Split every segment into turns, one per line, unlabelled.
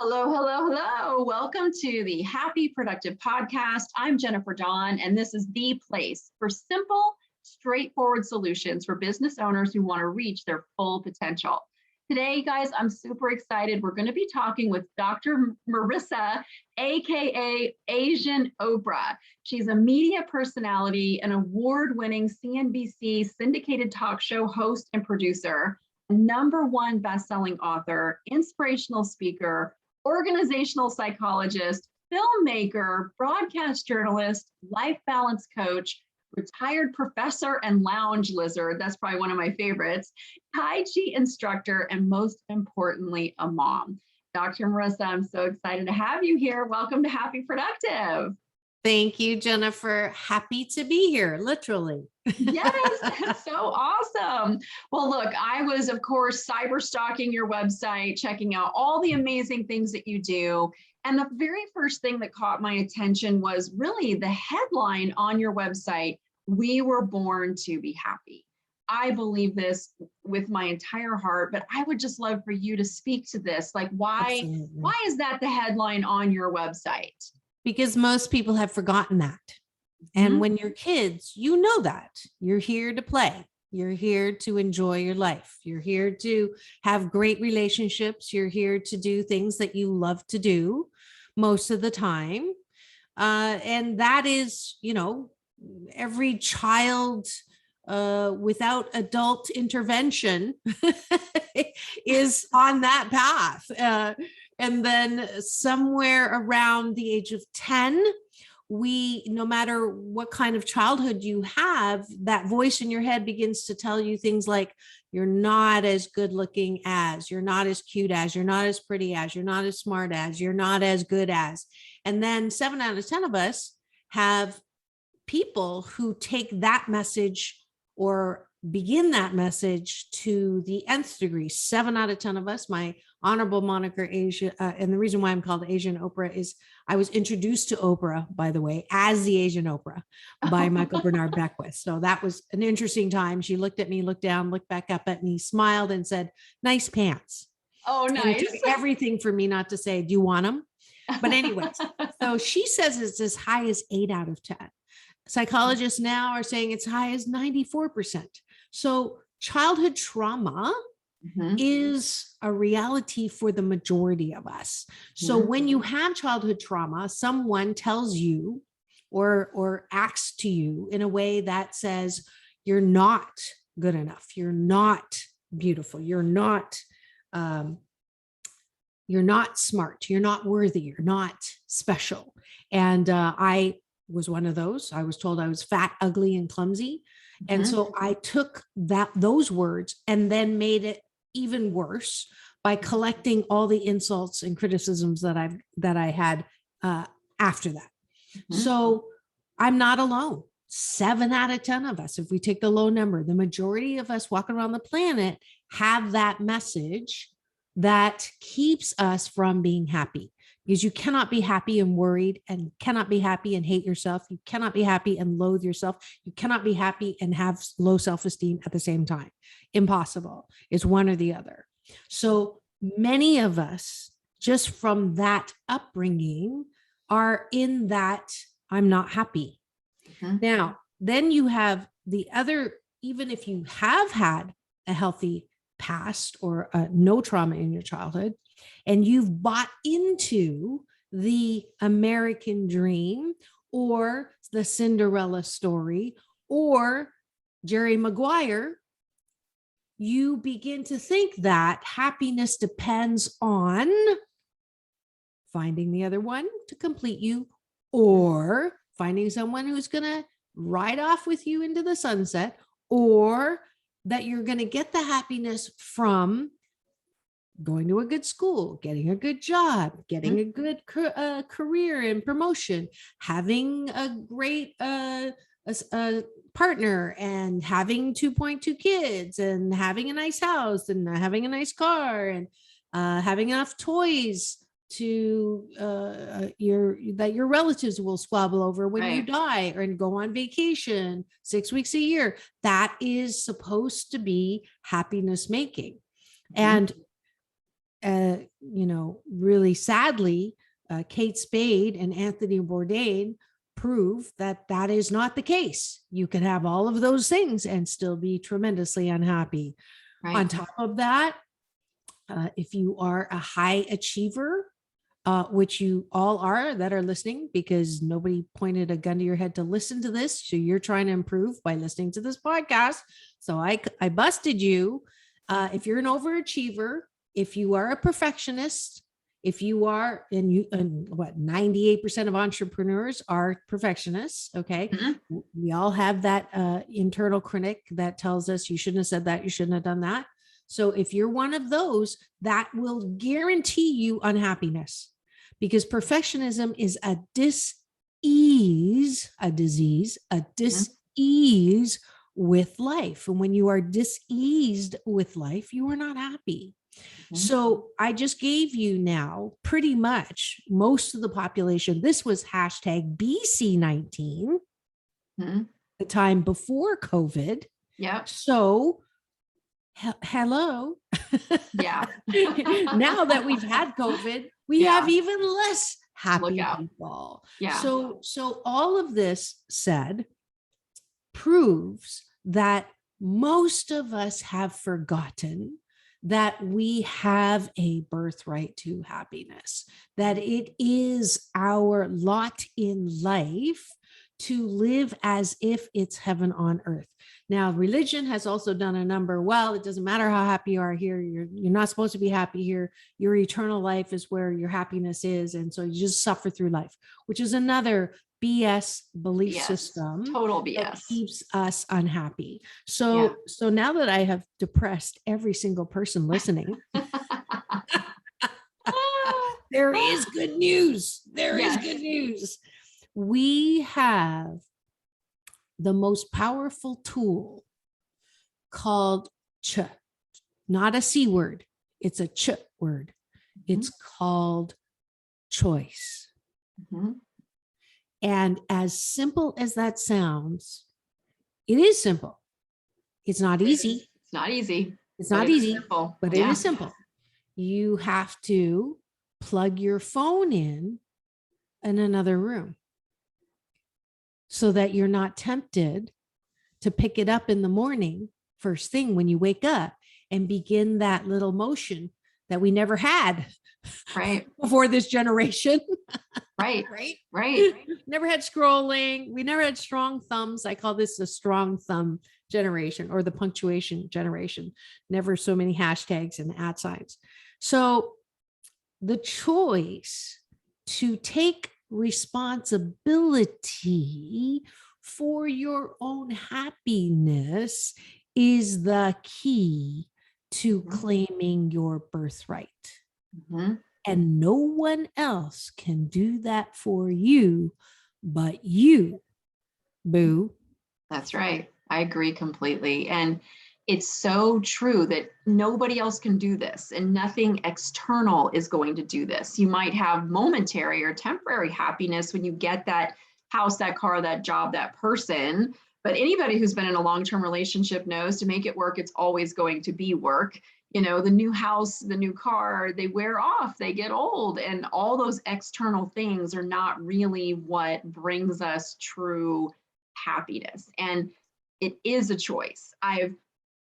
Hello, hello, hello. Welcome to the Happy Productive Podcast. I'm Jennifer Dawn, and this is the place for simple, straightforward solutions for business owners who want to reach their full potential. Today, guys, I'm super excited. We're going to be talking with Dr. Marissa, aka Asian Oprah. She's a media personality, an award-winning CNBC syndicated talk show host and producer, #1 best-selling author, inspirational speaker, organizational psychologist, filmmaker, broadcast journalist, life balance coach, retired professor and lounge lizard. That's probably one of my favorites. Tai Chi instructor, and most importantly, a mom. Dr. Marissa, I'm so excited to have you here. Welcome to Happy Productive.
Thank you, Jennifer. Happy to be here, literally.
Yes, so awesome. Well, look, I was, of course, cyber stalking your website, checking out all the amazing things that you do. And the very first thing that caught my attention was really the headline on your website, "We were born to be happy." I believe this with my entire heart, but I would just love for you to speak to this. Like, why is that the headline on your website?
Because most people have forgotten that. And when you're kids, you know that you're here to play. You're here to enjoy your life. You're here to have great relationships. You're here to do things that you love to do most of the time. And that is, every child without adult intervention is on that path. And then somewhere around the age of 10, no matter what kind of childhood you have, that voice in your head begins to tell you things like, you're not as good looking as, you're not as cute as, you're not as pretty as, you're not as smart as, you're not as good as. And then 7 out of 10 of us have people who take that message or begin that message to the nth degree. 7 out of 10 of us, my honorable moniker Asia, and the reason why I'm called Asian Oprah is I was introduced to Oprah, by the way, as the Asian Oprah by Michael Bernard Beckwith. So that was an interesting time. She looked at me, looked down, looked back up at me, smiled and said, "Nice pants."
Oh, nice.
And it took everything for me not to say, "Do you want them?" But anyways, so she says it's as high as 8 out of 10. Psychologists now are saying it's high as 94%. So childhood trauma is a reality for the majority of us. So when you have childhood trauma, someone tells you or acts to you in a way that says, you're not good enough, you're not beautiful, you're not smart, you're not worthy, you're not special. And I was one of those. I was told I was fat, ugly, and clumsy. And so I took those words and then made it even worse by collecting all the insults and criticisms that I had after that. So I'm not alone. 7 out of 10 of us, if we take the low number, the majority of us walking around the planet have that message that keeps us from being happy. Because you cannot be happy and worried, and cannot be happy and hate yourself. You cannot be happy and loathe yourself. You cannot be happy and have low self-esteem at the same time. Impossible. It's one or the other. So many of us, just from that upbringing, are in that I'm not happy. Now, then you have the other, even if you have had a healthy past or no trauma in your childhood, and you've bought into the American dream or the Cinderella story or Jerry Maguire, you begin to think that happiness depends on finding the other one to complete you, or finding someone who's going to ride off with you into the sunset, or that you're going to get the happiness from going to a good school, getting a good job, getting a good career and promotion, having a great partner, and having 2.2 kids, and having a nice house, and having a nice car, and having enough toys to that your relatives will squabble over when you die, or and go on vacation 6 weeks a year. That is supposed to be happiness making. And really sadly, Kate Spade and Anthony Bourdain prove that that is not the case. You can have all of those things and still be tremendously unhappy.
Right.
On top of that, if you are a high achiever, which you all are that are listening, because nobody pointed a gun to your head to listen to this. So you're trying to improve by listening to this podcast. So I busted you. If you're an overachiever, if you are a perfectionist, if you are, and what 98% of entrepreneurs are perfectionists. Okay.
Mm-hmm.
We all have that internal critic that tells us you shouldn't have said that, you shouldn't have done that. So if you're one of those, that will guarantee you unhappiness, because perfectionism is a dis-ease with life. And when you are dis-eased with life, you are not happy. Mm-hmm. So I just gave you now pretty much most of the population. This was hashtag BC19,
mm-hmm.
the time before COVID.
Yeah.
So hello.
Yeah.
Now that we've had COVID, we have even less happy people.
Yeah.
So all of this said proves that most of us have forgotten that we have a birthright to happiness, that it is our lot in life to live as if it's heaven on earth. Now, religion has also done a number. Well, it doesn't matter how happy you are here. You're not supposed to be happy here. Your eternal life is where your happiness is. And so you just suffer through life, which is another BS belief system.
Total BS.
That keeps us unhappy. So now that I have depressed every single person listening, there is good news. There is good news. We have the most powerful tool called ch, not a C word. It's a ch word. Mm-hmm. It's called choice. Mm-hmm. And as simple as that sounds, it is simple. It's not easy.
It's not easy.
It's not easy,
simple.
But it is simple. You have to plug your phone in another room, so that you're not tempted to pick it up in the morning, first thing when you wake up, and begin that little motion that we never had before this generation.
Right.
Never had scrolling. We never had strong thumbs. I call this the strong thumb generation, or the punctuation generation. Never so many hashtags and @ signs. So the choice to take responsibility for your own happiness is the key to claiming your birthright. Mm-hmm. And no one else can do that for you but you, boo.
That's right. I agree completely. And it's so true that nobody else can do this, and nothing external is going to do this. You might have momentary or temporary happiness when you get that house, that car, that job, that person. But anybody who's been in a long-term relationship knows to make it work, it's always going to be work. You know, the new house, the new car, they wear off, they get old, and all those external things are not really what brings us true happiness. And it is a choice. I've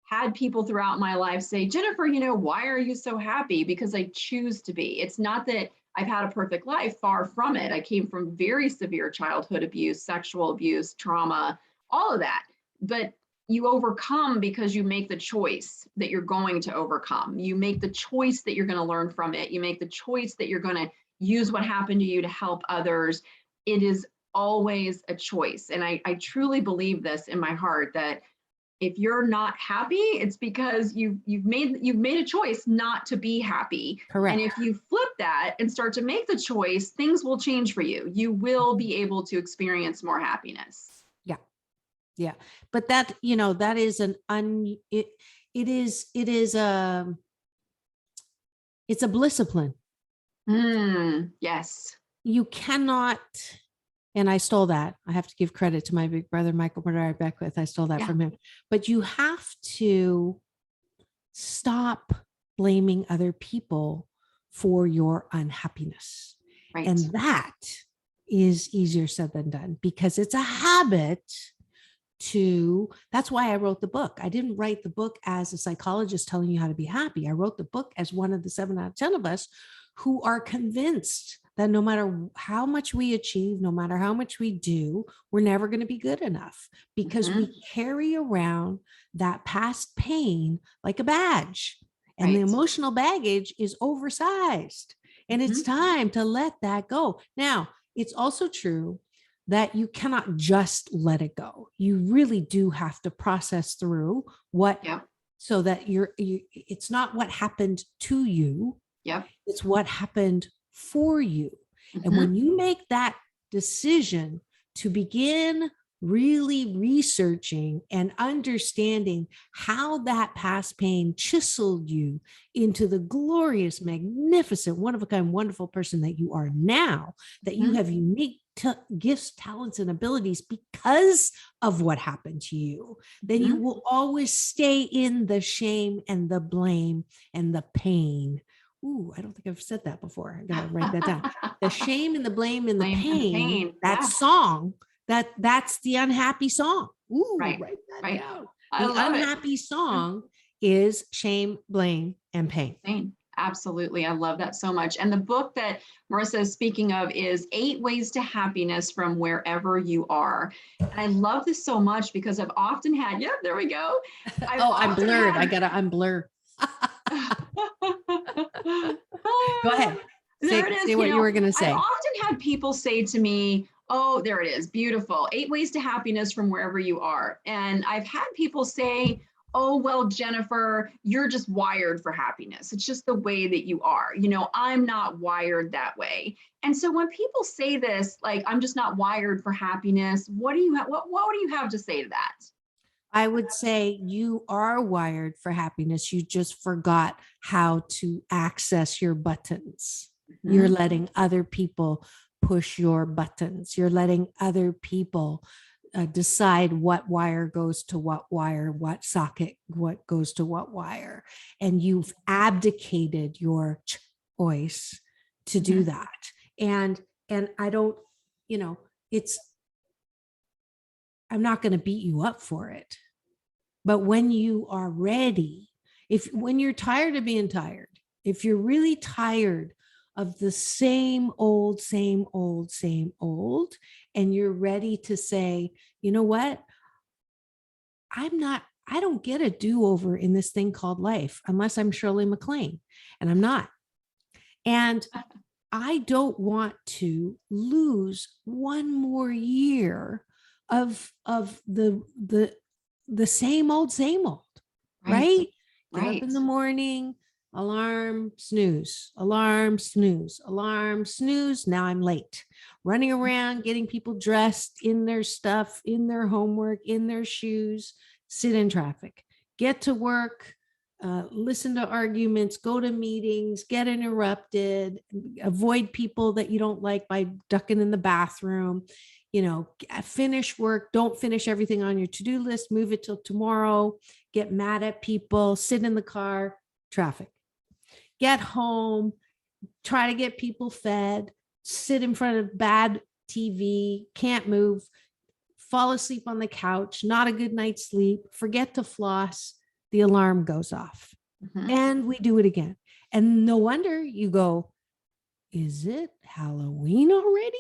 had people throughout my life say, Jennifer, why are you so happy? Because I choose to be. It's not that I've had a perfect life, far from it. I came from very severe childhood abuse, sexual abuse, trauma, all of that. But you overcome because you make the choice that you're going to overcome. You make the choice that you're going to learn from it. You make the choice that you're going to use what happened to you to help others. It is always a choice. And I truly believe this in my heart, that if you're not happy, it's because you've made a choice not to be happy.
Correct.
And if you flip that and start to make the choice, things will change for you. You will be able to experience more happiness.
Yeah. But that, that is it's a discipline.
Yes.
You cannot, and I stole that. I have to give credit to my big brother, Michael Bernard Beckwith. I stole that from him. But you have to stop blaming other people for your unhappiness.
Right.
And that is easier said than done, because it's a habit that's why I wrote the book. I didn't write the book as a psychologist telling you how to be happy. I wrote the book as one of the 7 out of 10 of us who are convinced that no matter how much we achieve, no matter how much we do, we're never going to be good enough, because we carry around that past pain like a badge. And the emotional baggage is oversized. And it's time to let that go. Now, it's also true that you cannot just let it go. You really do have to process through so that it's not what happened to you. It's what happened for you. And when you make that decision to begin really researching and understanding how that past pain chiseled you into the glorious, magnificent, one-of-a-kind, wonderful person that you are now, that you have unique gifts, talents, and abilities because of what happened to you, then you will always stay in the shame and the blame and the pain. Ooh, I don't think I've said that before. I gotta write that down. The shame and the blame and the pain. That song, that's the unhappy song. Ooh, write that down. The unhappy song is shame, blame, and pain.
Absolutely. I love that so much. And the book that Marissa is speaking of is 8 Ways to Happiness from Wherever You Are. And I love this so much because I've often had, there we go.
I'm blurred. I'm blurred. Go ahead. Say what you were going to say.
I often had people say to me, oh, there it is. Beautiful. 8 Ways to Happiness from Wherever You Are. And I've had people say, oh, well, Jennifer, you're just wired for happiness. It's just the way that you are. I'm not wired that way. And so when people say this, like, I'm just not wired for happiness, what do you have to say to that?
I would say you are wired for happiness. You just forgot how to access your buttons. You're letting other people push your buttons. You're letting other people decide what wire goes to what wire, what socket, what goes to what wire. And you've abdicated your choice to do that. And I don't, I'm not going to beat you up for it. But when you are ready, when you're tired of being tired, if you're really tired of the same old, and you're ready to say, you know what? I don't get a do-over in this thing called life unless I'm Shirley MacLaine, and I'm not. And I don't want to lose one more year of the same old, right? Get up in the morning, alarm, snooze, alarm, snooze, alarm, snooze. Now I'm late. Running around, getting people dressed in their stuff, in their homework, in their shoes, sit in traffic, get to work, listen to arguments, go to meetings, get interrupted, avoid people that you don't like by ducking in the bathroom, finish work, don't finish everything on your to-do list, move it till tomorrow, get mad at people, sit in the car, traffic. Get home, try to get people fed, sit in front of bad TV, can't move, fall asleep on the couch, not a good night's sleep, forget to floss, the alarm goes off. And we do it again. And no wonder you go, is it Halloween already?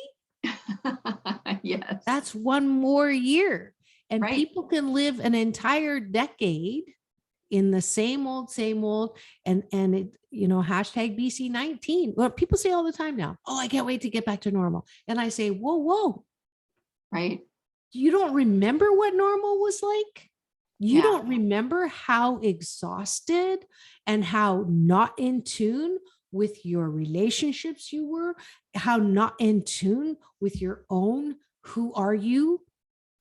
Yes.
That's one more year. And people can live an entire decade in the same old, and it, hashtag BC19. Well, people say all the time now, oh, I can't wait to get back to normal. And I say, whoa.
Right.
You don't remember what normal was like? You don't remember how exhausted and how not in tune with your relationships you were, how not in tune with your own, who are you?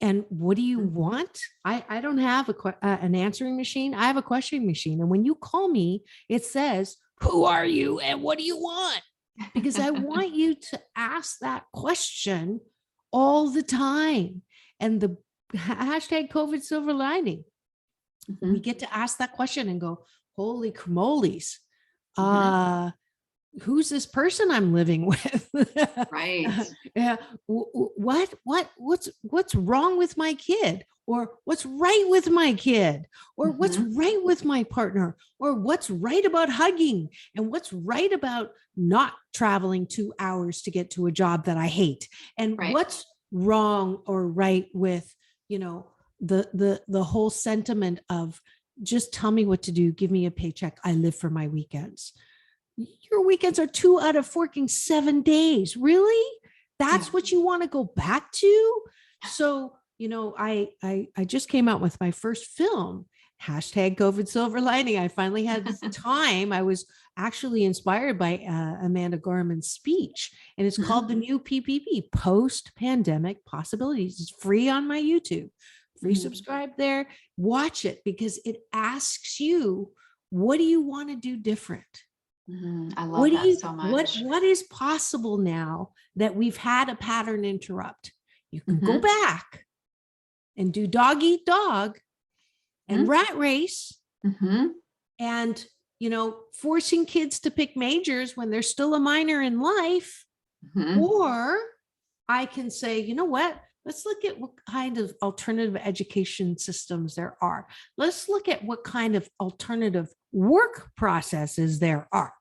And what do you want? I don't have an answering machine. I have a questioning machine. And when you call me, it says, who are you and what do you want? Because I want you to ask that question all the time. And the hashtag COVID silver lining, we get to ask that question and go, holy camolies. who's this person I'm living with?
Right.
Yeah. What's wrong with my kid? Or what's right with my kid? Or what's right with my partner? Or what's right about hugging? And what's right about not traveling 2 hours to get to a job that I hate? And
Right.
what's wrong or right with, the whole sentiment of just tell me what to do, give me a paycheck, I live for my weekends. Your weekends are 2 out of 7 days. Really? That's what you want to go back to? So, I just came out with my first film, hashtag COVID silver lining. I finally had time. I was actually inspired by Amanda Gorman's speech, and it's called The New PPP, Post Pandemic Possibilities. It's free on my YouTube. Free subscribe there. Watch it, because it asks you, what do you want to do different?
I love that so much.
What is possible now that we've had a pattern interrupt? You can go back and do dog eat dog and rat race and, forcing kids to pick majors when they're still a minor in life. Or I can say, you know what? Let's look at what kind of alternative education systems there are. Let's look at what kind of alternative work processes there are.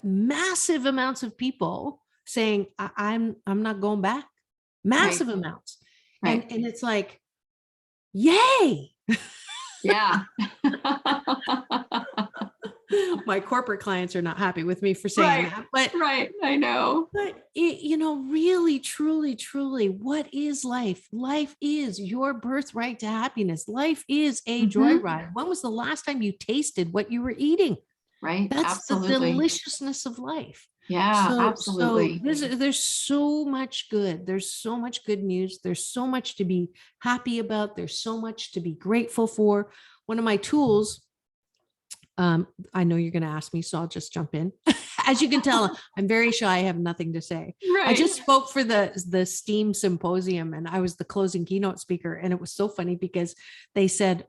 Massive amounts of people saying, I'm not going back. Massive amounts. And it's like, yay.
Yeah.
My corporate clients are not happy with me for saying that, but
I know.
But really, truly, truly, what is life? Life is your birthright to happiness. Life is a joyride. When was the last time you tasted what you were eating?
Right.
That's
Absolutely.
the deliciousness of life.
Yeah, absolutely.
So there's so much good. There's so much good news. There's so much to be happy about. There's so much to be grateful for. One of my tools, I know you're going to ask me, so I'll just jump in. As you can tell, I'm very shy. I have nothing to say. I just spoke for the STEAM symposium, and I was the closing keynote speaker. And it was so funny because they said,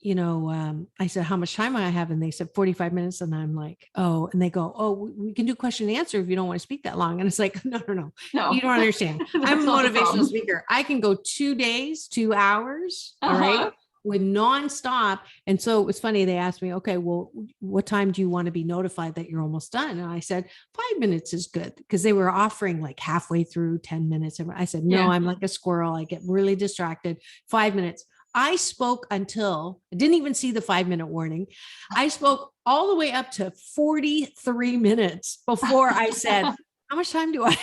I said, how much time I have? And they said 45 minutes. And I'm like, oh, and they go, oh, we can do question and answer if you don't want to speak that long. And it's like, no, you don't understand. I'm a motivational speaker. I can go 2 days, 2 hours. All right. With nonstop. And so it was funny. They asked me, okay, well, what time do you want to be notified that you're almost done? And I said, 5 minutes is good, because they were offering like halfway through 10 minutes. And I said, no, I'm like a squirrel. I get really distracted. 5 minutes. I spoke until I didn't even see the 5-minute warning. I spoke all the way up to 43 minutes before I said, how much time do I?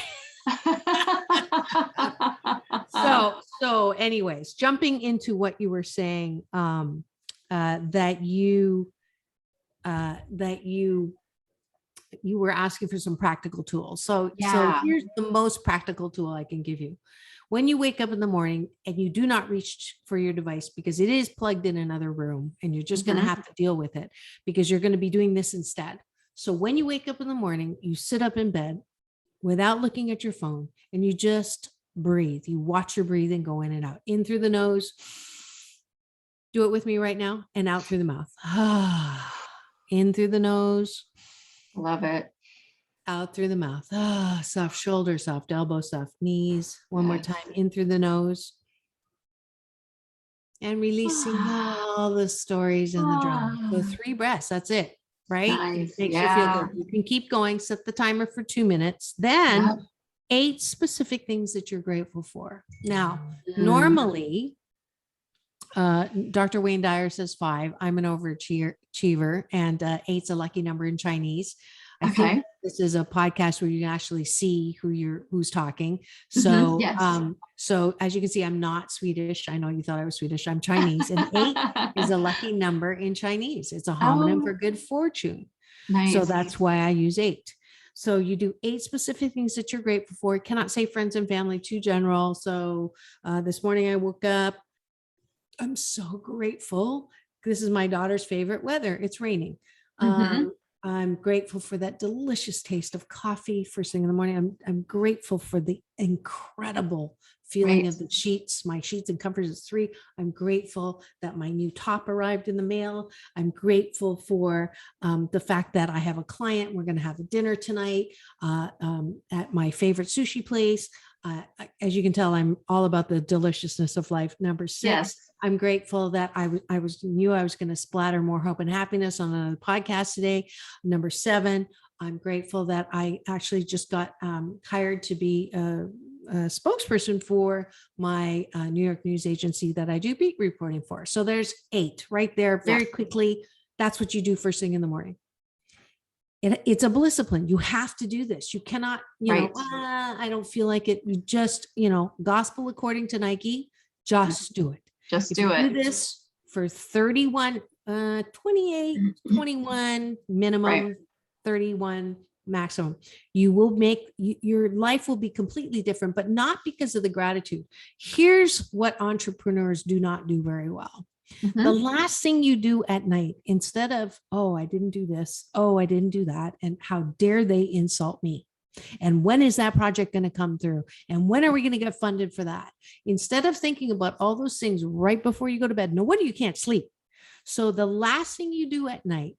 So anyways, jumping into what you were saying, that you were asking for some practical tools. So here's the most practical tool I can give you. When you wake up in the morning and you do not reach for your device because it is plugged in another room, and you're just going to have to deal with it because you're going to be doing this instead. So when you wake up in the morning, you sit up in bed without looking at your phone, and you just breathe. You watch your breathing go in and out, in through the nose. Do it with me right now, and out through the mouth. In through the nose.
Love it.
Out through the mouth. Soft shoulder, soft elbow, soft knees. One more time, in through the nose. And releasing all the stories and the drama. So 3 breaths, that's it, right?
Nice.
It makes you feel good. You can keep going, set the timer for 2 minutes. Then 8 specific things that you're grateful for. Now, normally, Dr. Wayne Dyer says 5. I'm an overachiever, and 8's a lucky number in Chinese. I think this is a podcast where you can actually see who's talking. So, so as you can see, I'm not Swedish. I know you thought I was Swedish. I'm Chinese, and 8 is a lucky number in Chinese. It's a homonym for good fortune. Nice. So that's why I use 8. So you do 8 specific things that you're grateful for. Cannot say friends and family, too general. So this morning I woke up. I'm so grateful. This is my daughter's favorite weather. It's raining. I'm grateful for that delicious taste of coffee first thing in the morning. I'm grateful for the incredible feeling of the sheets. My sheets and comforts is 3. I'm grateful that my new top arrived in the mail. I'm grateful for the fact that I have a client. We're going to have a dinner tonight at my favorite sushi place. As you can tell, I'm all about the deliciousness of life. Number 6, yes. I'm grateful that I knew I was going to splatter more hope and happiness on another podcast today. Number 7, I'm grateful that I actually just got hired to be a spokesperson for my New York news agency that I do beat reporting for. So there's 8 right there, very quickly. That's what you do first thing in the morning. It's a discipline. You have to do this. You cannot, I don't feel like it. You just, gospel according to Nike, just do it.
Just do it.
Do this for 31, 28, 21 minimum, 31 maximum. You will make your life will be completely different, but not because of the gratitude. Here's what entrepreneurs do not do very well. Mm-hmm. The last thing you do at night, instead of, oh, I didn't do this, oh, I didn't do that, and how dare they insult me? And when is that project going to come through? And when are we going to get funded for that? Instead of thinking about all those things right before you go to bed, no wonder you can't sleep. So the last thing you do at night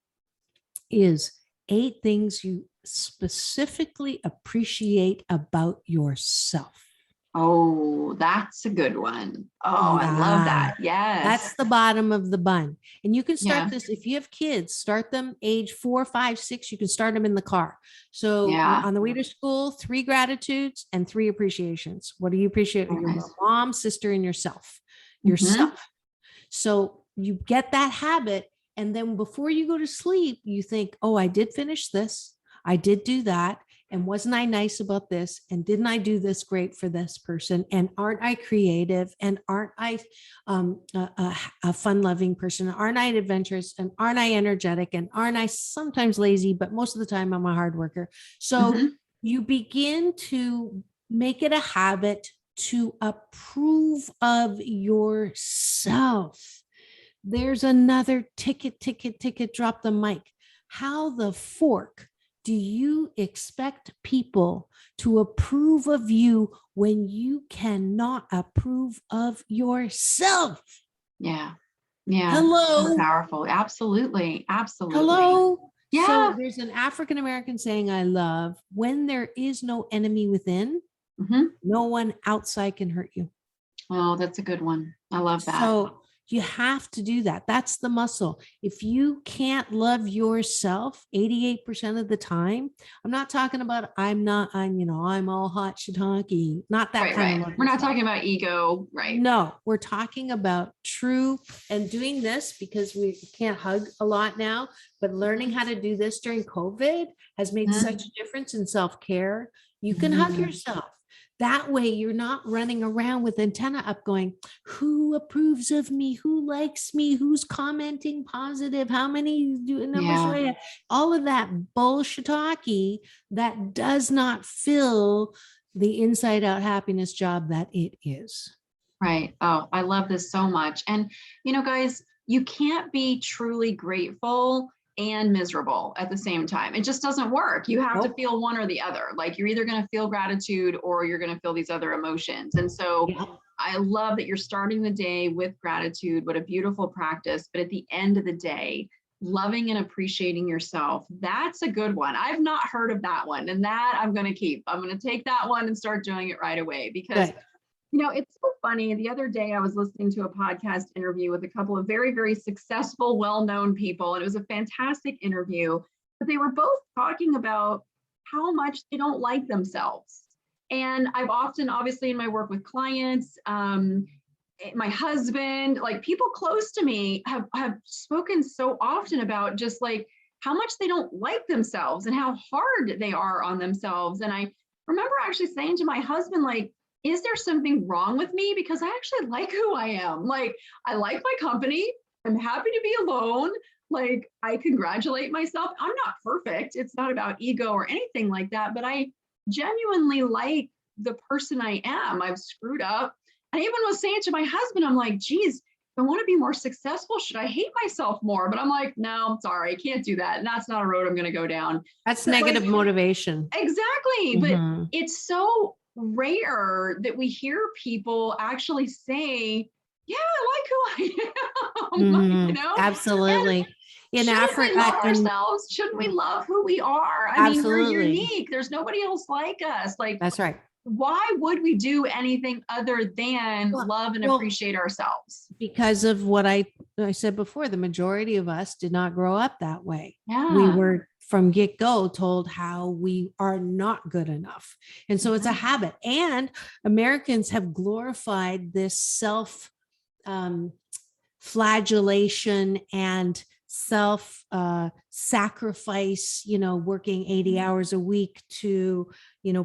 is 8 things you specifically appreciate about yourself.
Oh, that's a good one. Oh, I love that. Yes.
That's the bottom of the bun. And you can start this if you have kids, start them age 4, 5, 6. You can start them in the car. So on the way to school, 3 gratitudes and 3 appreciations. What do you appreciate? Your mom, sister, and yourself. Yourself. So you get that habit. And then before you go to sleep, you think, oh, I did finish this. I did do that. And wasn't I nice about this? And didn't I do this great for this person? And aren't I creative? And aren't I a fun-loving person? Aren't I adventurous? And aren't I energetic? And aren't I sometimes lazy? But most of the time I'm a hard worker. So you begin to make it a habit to approve of yourself. There's another ticket, drop the mic. How the fork do you expect people to approve of you when you cannot approve of yourself?
Yeah. Yeah.
Hello.
So powerful. Absolutely. Absolutely.
Hello.
Yeah.
So there's an African-American saying I love: when there is no enemy within, no one outside can hurt you.
Oh, that's a good one. I love that.
So you have to do that. That's the muscle. If you can't love yourself 88% of the time, I'm not talking about I'm all hot shiitake. Not that kind of love.
We're not talking about ego, right?
No, we're talking about true, and doing this because we can't hug a lot now, but learning how to do this during COVID has made such a difference in self-care. You can hug yourself. That way you're not running around with antenna up going, who approves of me? Who likes me? Who's commenting positive? How many numbers? All of that bullshitaki that does not fill the inside out happiness job that it is.
Right. Oh, I love this so much. And, guys, you can't be truly grateful and miserable at the same time. It just doesn't work. You have to feel one or the other. Like, you're either going to feel gratitude or you're going to feel these other emotions. And so I love that you're starting the day with gratitude. What a beautiful practice. But at the end of the day, loving and appreciating yourself, that's a good one. I've not heard of that one. And that I'm going to keep. I'm going to take that one and start doing it right away because it's so funny. The other day I was listening to a podcast interview with a couple of very, very successful, well-known people. And it was a fantastic interview, but they were both talking about how much they don't like themselves. And I've often, obviously in my work with clients, my husband, like people close to me have spoken so often about just like how much they don't like themselves and how hard they are on themselves. And I remember actually saying to my husband, like, is there something wrong with me? Because I actually like who I am. Like, I like my company. I'm happy to be alone. Like, I congratulate myself. I'm not perfect. It's not about ego or anything like that, but I genuinely like the person I am. I've screwed up. I even was saying to my husband, I'm like, geez, if I want to be more successful, should I hate myself more? But I'm like, no, I'm sorry, I can't do that. And that's not a road I'm going to go down.
That's negative motivation.
Exactly. But it's so rare that we hear people actually say, yeah, I like who I am. Like, and
Absolutely. In
shouldn't we
Africa,
love ourselves? Shouldn't we love who we are? I mean, we're
absolutely.
unique. There's nobody else like us. Like,
That's right.
why would we do anything other than
Well,
love and
well,
appreciate ourselves?
because of what I said before, the majority of us did not grow up that way. We
Yeah.
were from get go told how we are not good enough. And so it's a habit. And Americans have glorified this self flagellation and self sacrifice, working 80 hours a week to,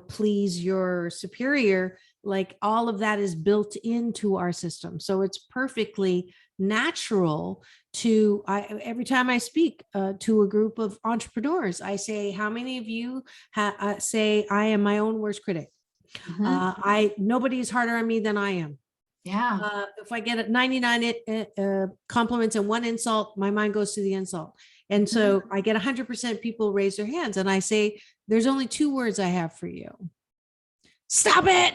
please your superior. Like all of that is built into our system. So it's perfectly natural to, every time I speak to a group of entrepreneurs, I say, how many of you say I am my own worst critic? Nobody is harder on me than I am.
Yeah.
If I get 99 compliments and one insult, my mind goes to the insult. And so I get 100% people raise their hands and I say, there's only 2 words I have for you. Stop it.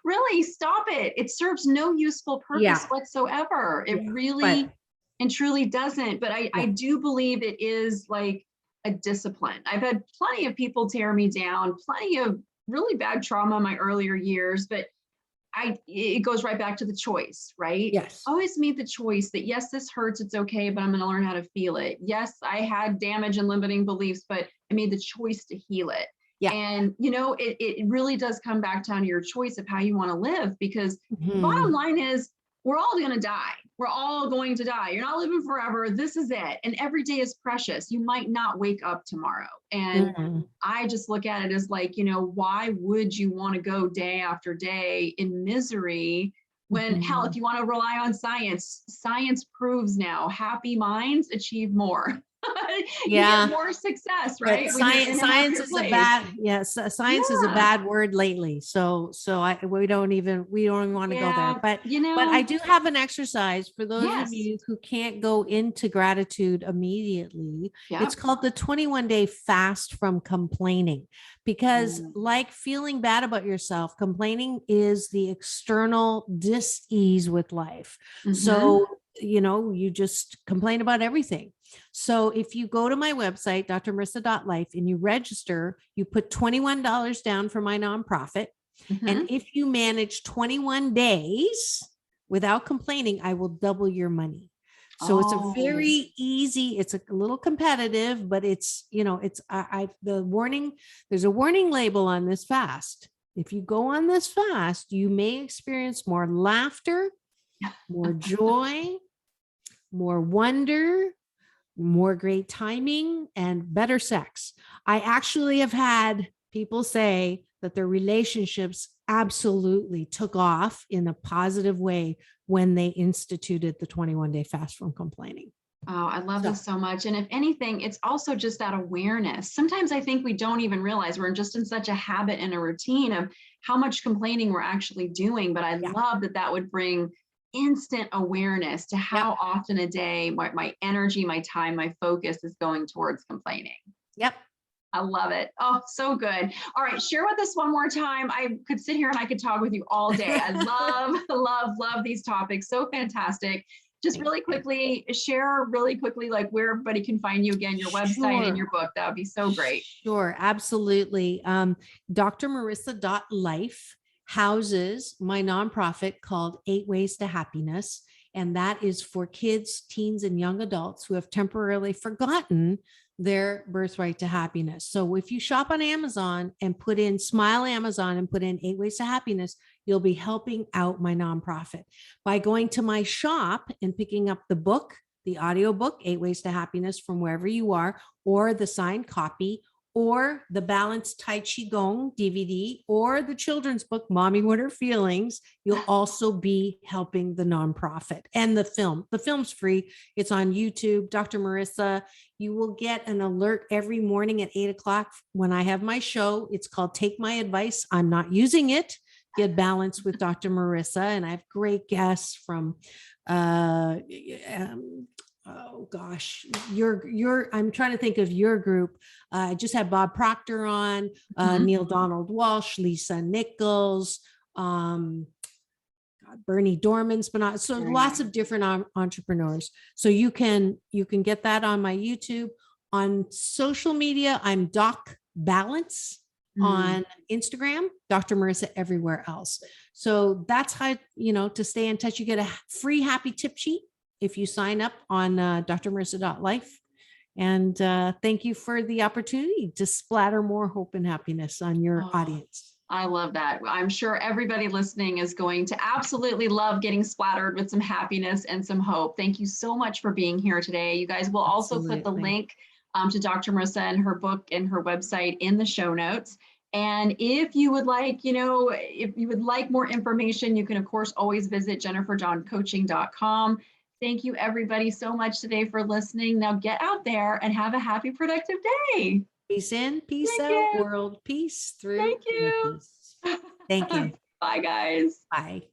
Really, stop it. It serves no useful purpose whatsoever. It really and truly doesn't. But I do believe it is like a discipline. I've had plenty of people tear me down, plenty of really bad trauma in my earlier years, but it goes right back to the choice, right?
Yes.
Always made the choice that yes, this hurts, it's okay, but I'm going to learn how to feel it. Yes, I had damage and limiting beliefs, but I made the choice to heal it.
Yeah.
And it really does come back down to your choice of how you want to live, because the bottom line is we're all going to die. We're all going to die. You're not living forever. This is it. And every day is precious. You might not wake up tomorrow. And I just look at it as like, why would you want to go day after day in misery when hell, if you want to rely on science, science proves now happy minds achieve more. You get more success, right?
Science is a bad, science is a bad word lately. So we don't even want to go there. But I do have an exercise for those of you who can't go into gratitude immediately. It's called the 21-day fast from complaining, because like feeling bad about yourself, complaining is the external dis-ease with life. So you just complain about everything. So if you go to my website, drmarissa.life, and you register, you put $21 down for my nonprofit. And if you manage 21 days without complaining, I will double your money. So it's a very easy, it's a little competitive, but it's, there's a warning label on this fast. If you go on this fast, you may experience more laughter, more joy, more wonder, more great timing, and better sex. I actually have had people say that their relationships absolutely took off in a positive way when they instituted the 21-day fast from complaining.
Oh, I love this so much. And if anything, it's also just that awareness. Sometimes I think we don't even realize we're just in such a habit and a routine of how much complaining we're actually doing. But I love that would bring instant awareness to how often a day my energy, my time, my focus is going towards complaining.
Yep.
I love it. Oh, so good. All right. Share with us one more time. I could sit here and I could talk with you all day. I love these topics. So fantastic. Just really quickly, share really quickly, like where everybody can find you again, your website and your book. That would be so great.
Sure. Absolutely. drmarissa.life houses my nonprofit called 8 Ways to Happiness. And that is for kids, teens, and young adults who have temporarily forgotten their birthright to happiness. So if you shop on Amazon and put in Smile Amazon and put in 8 Ways to Happiness, you'll be helping out my nonprofit by going to my shop and picking up the book, the audiobook, 8 Ways to Happiness, from wherever you are, or the signed copy, or the Balanced Tai Chi Gong DVD, or the children's book, Mommy What Her Feelings. You'll also be helping the nonprofit. And the film. The film's free. It's on YouTube, Dr. Marissa. You will get an alert every morning at 8 o'clock when I have my show. It's called Take My Advice. I'm not using it. Get Balanced with Dr. Marissa. And I have great guests from oh gosh, I'm trying to think of your group. I just had Bob Proctor on,
Mhm.
Neil Donald Walsh, Lisa Nichols, Bernie Dorman's been on. So
Very
lots
nice.
of different entrepreneurs. So you can get that on my YouTube. On social media, I'm Doc Balance
Mm.
on Instagram, Dr. Marissa everywhere else. So that's how, to stay in touch. You get a free happy tip sheet if you sign up on drmarissa.life. And thank you for the opportunity to splatter more hope and happiness on your
Oh,
audience.
I love that. I'm sure everybody listening is going to absolutely love getting splattered with some happiness and some hope. Thank you so much for being here today. You guys will also put the
Absolutely.
link to Dr. Marissa and her book and her website in the show notes. And if you would like, if you would like more information, you can, of course, always visit jenniferjohncoaching.com. Thank you, everybody, so much today for listening. Now get out there and have a happy, productive day.
Peace in, peace
Thank
out,
you.
world peace through
Thank
inner
you.
peace. Thank you.
Bye, guys.
Bye.